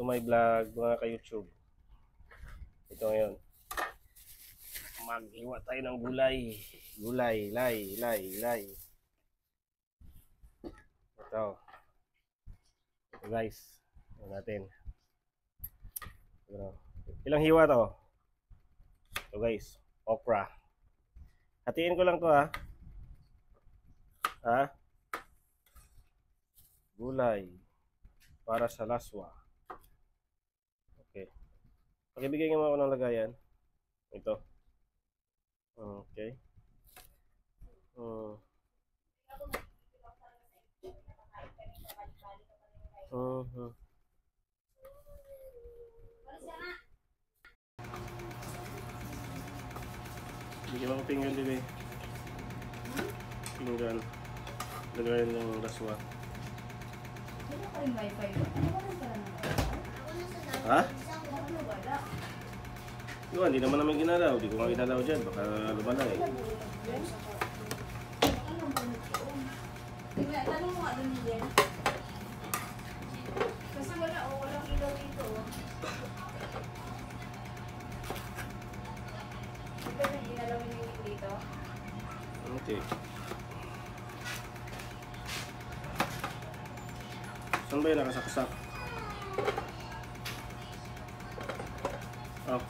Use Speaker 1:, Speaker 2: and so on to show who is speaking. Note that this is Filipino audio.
Speaker 1: to my vlog mga ka-YouTube. Ito ngayon. Maghiwa tayo ng gulay. Lay. Ito. Ito guys. Ito natin. Ilang hiwa to? Ito guys. Okra. Hatiin ko lang to ha. Gulay. Para sa laswa. Okay. Pakibigay mo ako ng lagayan. Ito. Okay. Bigyan mo pinggan din eh. Pinggan. Lagayan ng laswa.
Speaker 2: Hindi ko rin wifi. Ano ba rin pala ng wifi?
Speaker 1: Ha?
Speaker 2: Ano ba wala?
Speaker 1: Diba, hindi naman namin ginalaw. Hindi ko nga ginalaw dyan. Baka lumala eh.
Speaker 2: Tanong mo nga doon yan. Kasi walang ilaw dito. Ito na ginalawin yung dito.
Speaker 1: Okay. Saan ba yung nakasaksak? Oh.